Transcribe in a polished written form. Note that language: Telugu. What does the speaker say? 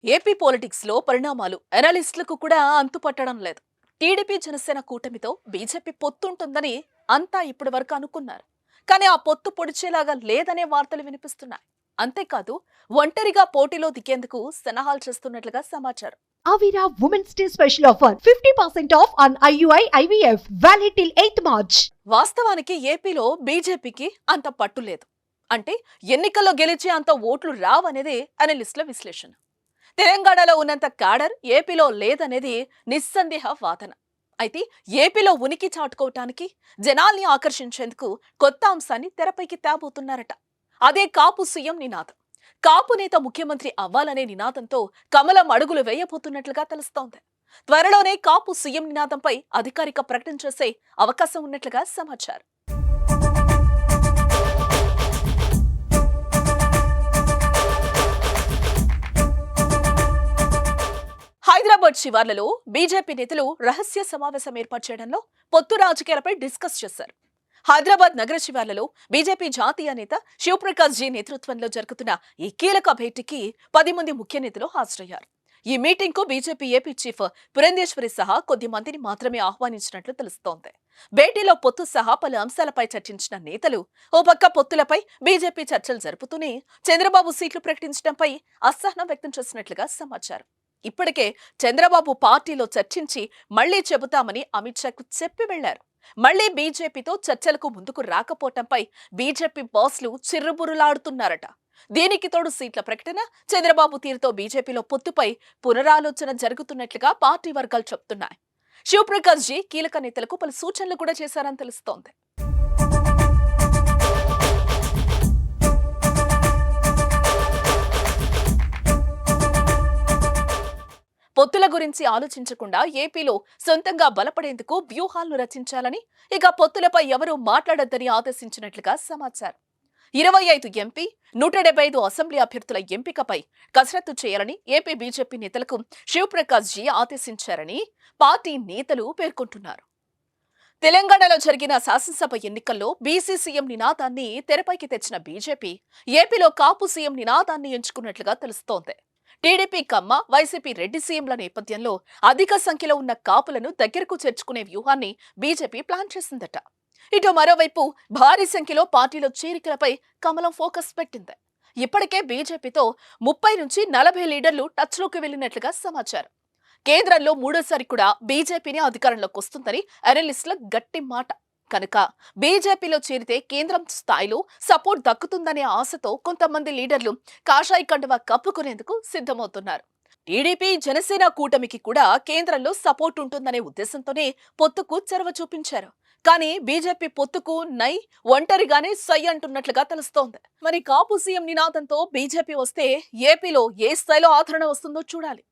ఏపీ పాలిటిక్స్ లో పరిణామాలు అనలిస్టులకు కూడా అంతుపట్టడం లేదు. టీడీపీ జనసేన కూటమితో బీజేపీ పొత్తుంటుందని అంతా ఇప్పటి వరకు అనుకున్నారు. కానీ ఆ పొత్తు పొడిచేలాగా లేదనే వార్తలు వినిపిస్తున్నాయి. అంతేకాదు ఒంటరిగా పోటీలో దిగేందుకు సన్నాహాలు చేస్తున్నట్లుగా సమాచారం. Avira Women's Day special offer 50% off on IUI IVF valid till 8th March. వాస్తవానికి ఏపీలో బీజేపీకి అంత పట్టు లేదు. అంటే ఎన్నికల్లో గెలిచే అంత ఓట్లు రావనేదే అనలిస్టుల విశ్లేషణ. తెలంగాణలో ఉన్నంత క్యాడర్ ఏపీలో లేదనేది నిస్సందేహ వాదన. అయితే ఏపీలో ఉనికి చాటుకోవటానికి జనాల్ని ఆకర్షించేందుకు కొత్త అంశాన్ని తెరపైకి తేబోతున్నారట. అదే కాపు సీఎం నినాదం. కాపు నేత ముఖ్యమంత్రి అవ్వాలనే నినాదంతో కమలం అడుగులు వేయబోతున్నట్లుగా తెలుస్తోంది. త్వరలోనే కాపు సీఎం నినాదంపై అధికారిక ప్రకటన చేసే అవకాశం ఉన్నట్లుగా సమాచారం. హైదరాబాద్ శివార్లలో బీజేపీ నేతలు రహస్య సమావేశం ఏర్పాటు చేయడంలో పొత్తు రాజకీయాలపై డిస్కస్ చేశారు. హైదరాబాద్ నగర శివార్లలో బీజేపీ జాతీయ నేత శివప్రకాష్ జీ నేతృత్వంలో జరుగుతున్న ఈ కీలక భేటీకి 10 మంది ముఖ్య నేతలు హాజరయ్యారు. ఈ మీటింగ్ కు బీజేపీ ఏపీ చీఫ్ పురంధేశ్వరి సహా కొద్ది మందిని మాత్రమే ఆహ్వానించినట్లు తెలుస్తోంది. భేటీలో పొత్తు సహా పలు అంశాలపై చర్చించిన నేతలు ఓ పక్క పొత్తులపై బీజేపీ చర్చలు జరుపుతూనే చంద్రబాబు సీట్లు ప్రకటించడంపై అసహనం వ్యక్తం చేసినట్లుగా సమాచారం. ఇప్పటికే చంద్రబాబు పార్టీలో చర్చించి మళ్లీ చెబుతామని అమిత్ షాకు చెప్పి వెళ్లారు. మళ్లీ బీజేపీతో చర్చలకు ముందుకు రాకపోవటంపై బీజేపీ బాస్లు చిర్రుబురులాడుతున్నారట. దీనికి తోడు సీట్ల ప్రకటన, చంద్రబాబు తీరుతో బీజేపీలో పొత్తుపై పునరాలోచన జరుగుతున్నట్లుగా పార్టీ వర్గాలు చెబుతున్నాయి. శివప్రకాష్ జీ కీలక నేతలకు పలు సూచనలు కూడా చేశారని తెలుస్తోంది. పొత్తుల గురించి ఆలోచించకుండా ఏపీలో సొంతంగా బలపడేందుకు వ్యూహాలను రచించాలని, ఇక పొత్తులపై ఎవరూ మాట్లాడొద్దని ఆదేశించినట్లుగా సమాచారం. 25 ఎంపీ, 175 అసెంబ్లీ అభ్యర్థుల ఎంపికపై కసరత్తు చేయాలని ఏపీ బీజేపీ నేతలకు శివప్రకాష్ జీ ఆదేశించారని పార్టీ నేతలు పేర్కొంటున్నారు. తెలంగాణలో జరిగిన శాసనసభ ఎన్నికల్లో బీసీ సీఎం నినాదాన్ని తెరపైకి తెచ్చిన బీజేపీ ఏపీలో కాపు సీఎం నినాదాన్ని ఎంచుకున్నట్లుగా తెలుస్తోంది. టీడీపీ కమ్మ, వైసీపీ రెడ్డి సీఎంల నేపథ్యంలో అధిక సంఖ్యలో ఉన్న కాపులను దగ్గరకు చేర్చుకునే వ్యూహాన్ని బీజేపీ ప్లాన్ చేసిందట. ఇటు మరోవైపు భారీ సంఖ్యలో పార్టీలో చేరికలపై కమలం ఫోకస్ పెట్టింది. ఇప్పటికే బీజేపీతో 30 నుంచి 40 లీడర్లు టచ్లోకి వెళ్లినట్లుగా సమాచారం. కేంద్రంలో మూడోసారి కూడా బీజేపీని అధికారంలోకి వస్తుందని అనలిస్టుల గట్టి మాట. కనుక బీజేపీలో చేరితే కేంద్రం స్థాయిలో సపోర్ట్ దక్కుతుందనే ఆశతో కొంతమంది లీడర్లు కాషాయ కండువా కప్పుకునేందుకు సిద్ధమవుతున్నారు. టీడీపీ జనసేన కూటమికి కూడా కేంద్రంలో సపోర్ట్ ఉంటుందనే ఉద్దేశంతోనే పొత్తుకు చొరవ చూపించారు. కానీ బీజేపీ పొత్తుకు నై, ఒంటరిగానే సై అంటున్నట్లుగా తెలుస్తోంది. మరి కాపు సీఎం నినాదంతో బీజేపీ వస్తే ఏపీలో ఏ స్థాయిలో ఆదరణ వస్తుందో చూడాలి.